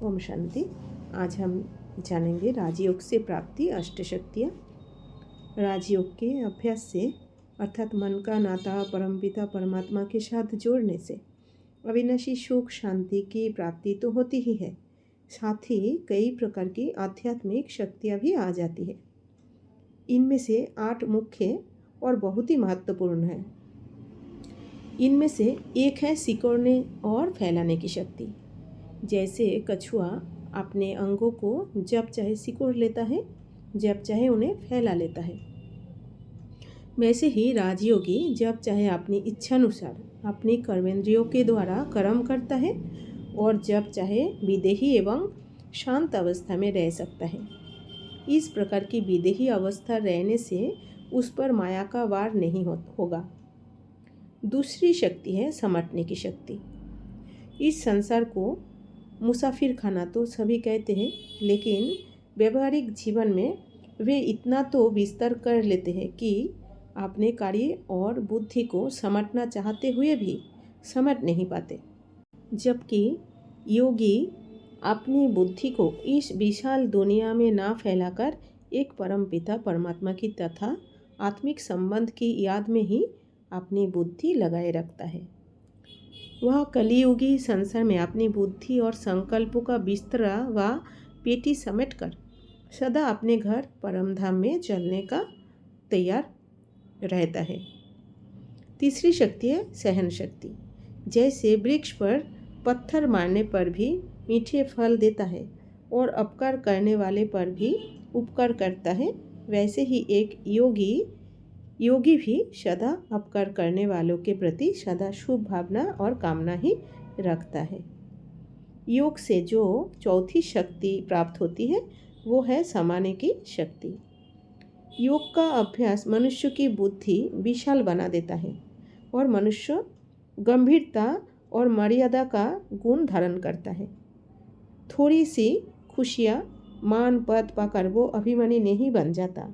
ओम शांति। आज हम जानेंगे राजयोग से प्राप्ति अष्टशक्तियाँ। राजयोग के अभ्यास से अर्थात मन का नाता परमपिता परमात्मा के साथ जोड़ने से अविनाशी सुख शांति की प्राप्ति तो होती ही है, साथ ही कई प्रकार की आध्यात्मिक शक्तियाँ भी आ जाती है। इनमें से 8 मुख्य और बहुत ही महत्वपूर्ण है। इनमें से एक है सिकोड़ने और फैलाने की शक्ति। जैसे कछुआ अपने अंगों को जब चाहे सिकोड़ लेता है, जब चाहे उन्हें फैला लेता है, वैसे ही राजयोगी जब चाहे अपनी इच्छानुसार अपनी कर्मेंद्रियों के द्वारा कर्म करता है और जब चाहे विदेही एवं शांत अवस्था में रह सकता है। इस प्रकार की विदेही अवस्था रहने से उस पर माया का वार नहीं होगा। दूसरी शक्ति है समेटने की शक्ति। इस संसार को मुसाफिर खाना तो सभी कहते हैं, लेकिन व्यवहारिक जीवन में वे इतना तो विस्तार कर लेते हैं कि अपने कार्य और बुद्धि को समेटना चाहते हुए भी समेट नहीं पाते। जबकि योगी अपनी बुद्धि को इस विशाल दुनिया में ना फैलाकर एक परमपिता परमात्मा की तथा आत्मिक संबंध की याद में ही अपनी बुद्धि लगाए रखता है। वह कलियुगी संसार में अपनी बुद्धि और संकल्पों का बिस्तरा व पेटी समेटकर सदा अपने घर परमधाम में चलने का तैयार रहता है। तीसरी शक्ति है सहन शक्ति। जैसे वृक्ष पर पत्थर मारने पर भी मीठे फल देता है और अपकार करने वाले पर भी उपकार करता है, वैसे ही एक योगी भी सदा अपकार करने वालों के प्रति सदा शुभ भावना और कामना ही रखता है। योग से जो चौथी शक्ति प्राप्त होती है वो है समाने की शक्ति। योग का अभ्यास मनुष्य की बुद्धि विशाल बना देता है और मनुष्य गंभीरता और मर्यादा का गुण धारण करता है। थोड़ी सी खुशियाँ मान पद पाकर वो अभिमानी नहीं बन जाता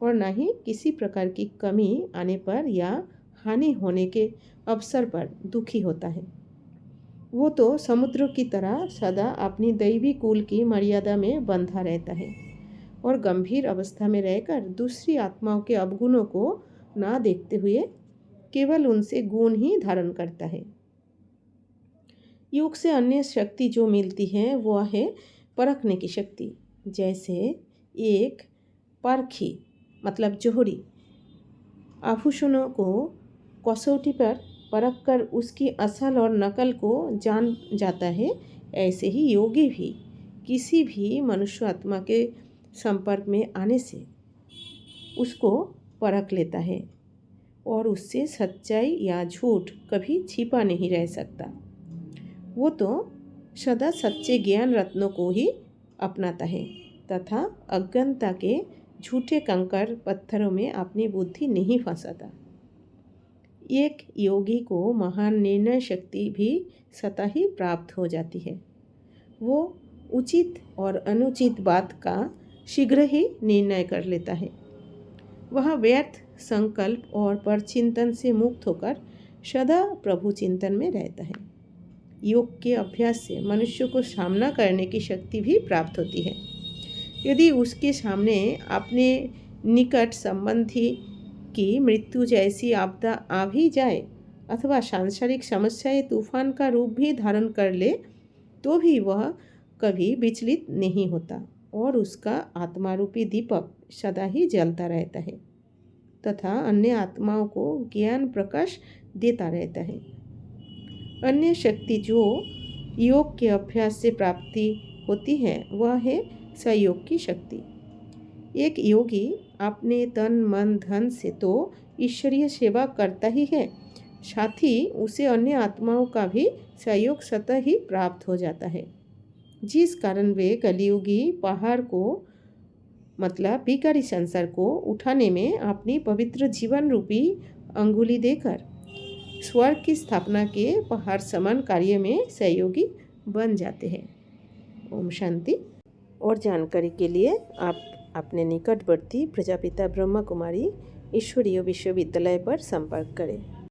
और न ही किसी प्रकार की कमी आने पर या हानि होने के अवसर पर दुखी होता है। वो तो समुद्र की तरह सदा अपनी दैवी कुल की मर्यादा में बंधा रहता है और गंभीर अवस्था में रहकर दूसरी आत्माओं के अवगुणों को ना देखते हुए केवल उनसे गुण ही धारण करता है। योग से अन्य शक्ति जो मिलती है वह है परखने की शक्ति। जैसे एक परखी मतलब जोहरी आभूषणों को कसौटी पर परख कर उसकी असल और नकल को जान जाता है, ऐसे ही योगी भी किसी भी मनुष्य आत्मा के संपर्क में आने से उसको परख लेता है और उससे सच्चाई या झूठ कभी छिपा नहीं रह सकता। वो तो सदा सच्चे ज्ञान रत्नों को ही अपनाता है तथा अज्ञानता के झूठे कंकड़ पत्थरों में अपनी बुद्धि नहीं फंसाता। एक योगी को महान निर्णय शक्ति भी स्वतः ही प्राप्त हो जाती है। वो उचित और अनुचित बात का शीघ्र ही निर्णय कर लेता है। वह व्यर्थ संकल्प और परचिंतन से मुक्त होकर सदा प्रभु चिंतन में रहता है। योग के अभ्यास से मनुष्य को सामना करने की शक्ति भी प्राप्त होती है। यदि उसके सामने अपने निकट संबंधी की मृत्यु जैसी आपदा आ भी जाए अथवा सांसारिक समस्याएं तूफान का रूप भी धारण कर ले, तो भी वह कभी विचलित नहीं होता और उसका आत्मारूपी दीपक सदा ही जलता रहता है तथा अन्य आत्माओं को ज्ञान प्रकाश देता रहता है। अन्य शक्ति जो योग के अभ्यास से प्राप्ति होती है वह है सहयोग की शक्ति। एक योगी अपने तन मन धन से तो ईश्वरीय सेवा करता ही है, साथ ही उसे अन्य आत्माओं का भी सहयोग स्वतः ही प्राप्त हो जाता है, जिस कारण वे कलियुगी पहाड़ को मतलब विकारी संसार को उठाने में अपनी पवित्र जीवन रूपी अंगुली देकर स्वर्ग की स्थापना के पहाड़ समान कार्य में सहयोगी बन जाते हैं। ओम शांति। और जानकारी के लिए आप अपने निकटवर्ती प्रजापिता ब्रह्मा कुमारी ईश्वरीय विश्वविद्यालय पर संपर्क करें।